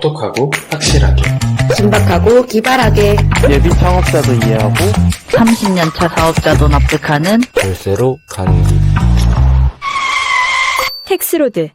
똑똑하고 확실하게 신박하고 기발하게 예비 창업자도 이해하고 30년차 사업자도 납득하는 열쇠로 가는 길. 텍스로드.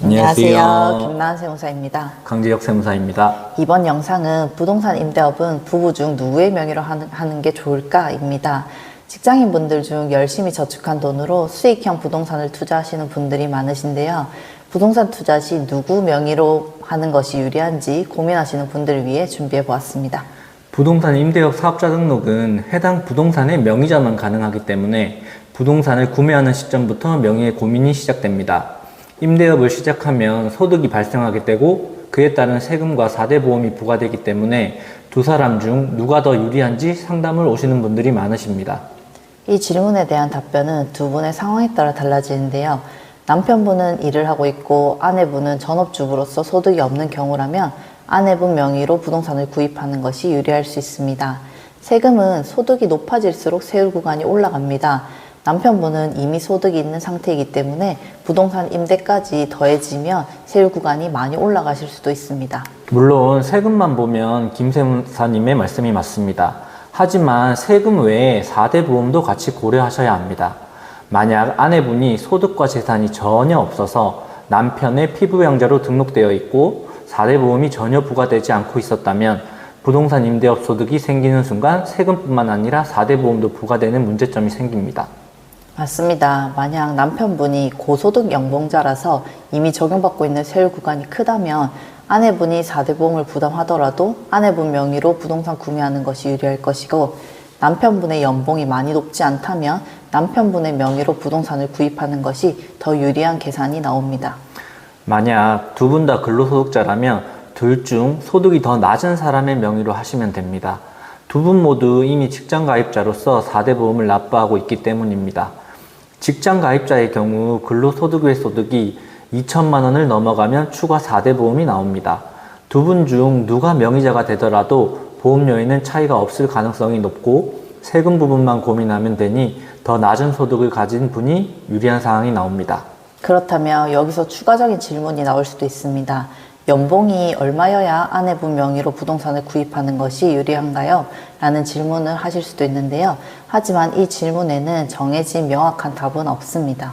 안녕하세요. 김나은 세무사입니다. 강재혁 세무사입니다. 이번 영상은 부동산 임대업은 부부 중 누구의 명의로 하는 게 좋을까입니다. 직장인분들 중 열심히 저축한 돈으로 수익형 부동산을 투자하시는 분들이 많으신데요. 부동산 투자 시 누구 명의로 하는 것이 유리한지 고민하시는 분들을 위해 준비해 보았습니다. 부동산 임대업 사업자 등록은 해당 부동산의 명의자만 가능하기 때문에 부동산을 구매하는 시점부터 명의의 고민이 시작됩니다. 임대업을 시작하면 소득이 발생하게 되고 그에 따른 세금과 4대 보험이 부과되기 때문에 두 사람 중 누가 더 유리한지 상담을 오시는 분들이 많으십니다. 이 질문에 대한 답변은 두 분의 상황에 따라 달라지는데요. 남편분은 일을 하고 있고 아내분은 전업주부로서 소득이 없는 경우라면 아내분 명의로 부동산을 구입하는 것이 유리할 수 있습니다. 세금은 소득이 높아질수록 세율 구간이 올라갑니다. 남편분은 이미 소득이 있는 상태이기 때문에 부동산 임대까지 더해지면 세율 구간이 많이 올라가실 수도 있습니다. 물론 세금만 보면 김 세무사님의 말씀이 맞습니다. 하지만 세금 외에 4대 보험도 같이 고려하셔야 합니다. 만약 아내분이 소득과 재산이 전혀 없어서 남편의 피부양자로 등록되어 있고 4대 보험이 전혀 부과되지 않고 있었다면 부동산 임대업 소득이 생기는 순간 세금뿐만 아니라 4대 보험도 부과되는 문제점이 생깁니다. 맞습니다. 만약 남편분이 고소득 연봉자라서 이미 적용받고 있는 세율 구간이 크다면 아내분이 4대 보험을 부담하더라도 아내분 명의로 부동산 구매하는 것이 유리할 것이고, 남편분의 연봉이 많이 높지 않다면 남편분의 명의로 부동산을 구입하는 것이 더 유리한 계산이 나옵니다. 만약 두 분 다 근로소득자라면 둘 중 소득이 더 낮은 사람의 명의로 하시면 됩니다. 두 분 모두 이미 직장가입자로서 4대 보험을 납부하고 있기 때문입니다. 직장가입자의 경우 근로소득 외 소득이 2천만 원을 넘어가면 추가 4대 보험이 나옵니다. 두 분 중 누가 명의자가 되더라도 보험료에는 차이가 없을 가능성이 높고 세금 부분만 고민하면 되니 더 낮은 소득을 가진 분이 유리한 상황이 나옵니다. 그렇다면 여기서 추가적인 질문이 나올 수도 있습니다. 연봉이 얼마여야 아내분 명의로 부동산을 구입하는 것이 유리한가요? 라는 질문을 하실 수도 있는데요. 하지만 이 질문에는 정해진 명확한 답은 없습니다.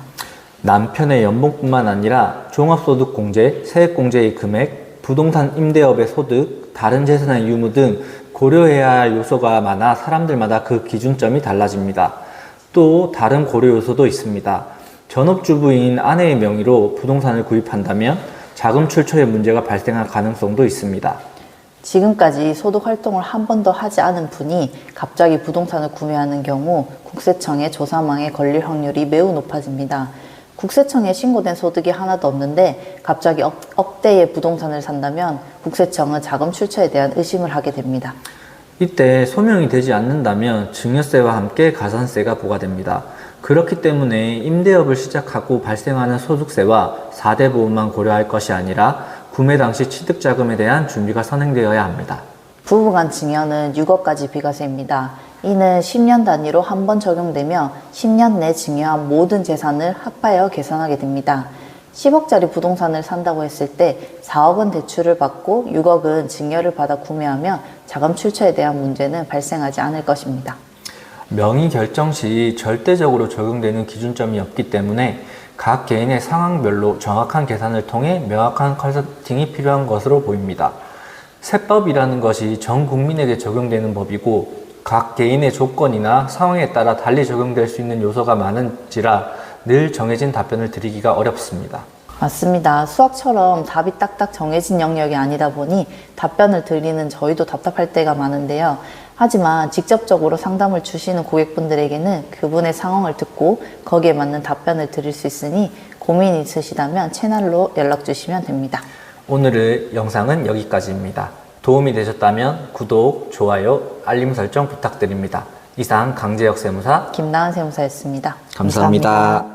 남편의 연봉뿐만 아니라 종합소득공제, 세액공제의 금액, 부동산 임대업의 소득, 다른 재산의 유무 등 고려해야 할 요소가 많아 사람들마다 그 기준점이 달라집니다. 또 다른 고려 요소도 있습니다. 전업주부인 아내의 명의로 부동산을 구입한다면 자금 출처에 문제가 발생할 가능성도 있습니다. 지금까지 소득 활동을 한 번도 하지 않은 분이 갑자기 부동산을 구매하는 경우 국세청의 조사망에 걸릴 확률이 매우 높아집니다. 국세청에 신고된 소득이 하나도 없는데 갑자기 억대의 부동산을 산다면 국세청은 자금 출처에 대한 의심을 하게 됩니다. 이때 소명이 되지 않는다면 증여세와 함께 가산세가 부과됩니다. 그렇기 때문에 임대업을 시작하고 발생하는 소득세와 4대 보험만 고려할 것이 아니라 구매 당시 취득자금에 대한 준비가 선행되어야 합니다. 부부간 증여는 6억까지 비과세입니다. 이는 10년 단위로 한 번 적용되며 10년 내 증여한 모든 재산을 합하여 계산하게 됩니다. 10억짜리 부동산을 산다고 했을 때 4억 원 대출을 받고 6억은 증여를 받아 구매하면 자금 출처에 대한 문제는 발생하지 않을 것입니다. 명의 결정 시 절대적으로 적용되는 기준점이 없기 때문에 각 개인의 상황별로 정확한 계산을 통해 명확한 컨설팅이 필요한 것으로 보입니다. 세법이라는 것이 전 국민에게 적용되는 법이고 각 개인의 조건이나 상황에 따라 달리 적용될 수 있는 요소가 많은지라 늘 정해진 답변을 드리기가 어렵습니다. 맞습니다. 수학처럼 답이 딱딱 정해진 영역이 아니다 보니 답변을 드리는 저희도 답답할 때가 많은데요. 하지만 직접적으로 상담을 주시는 고객분들에게는 그분의 상황을 듣고 거기에 맞는 답변을 드릴 수 있으니 고민이 있으시다면 채널로 연락 주시면 됩니다. 오늘의 영상은 여기까지입니다. 도움이 되셨다면 구독, 좋아요, 알림 설정 부탁드립니다. 이상 강재혁 세무사 김나은 세무사였습니다. 감사합니다.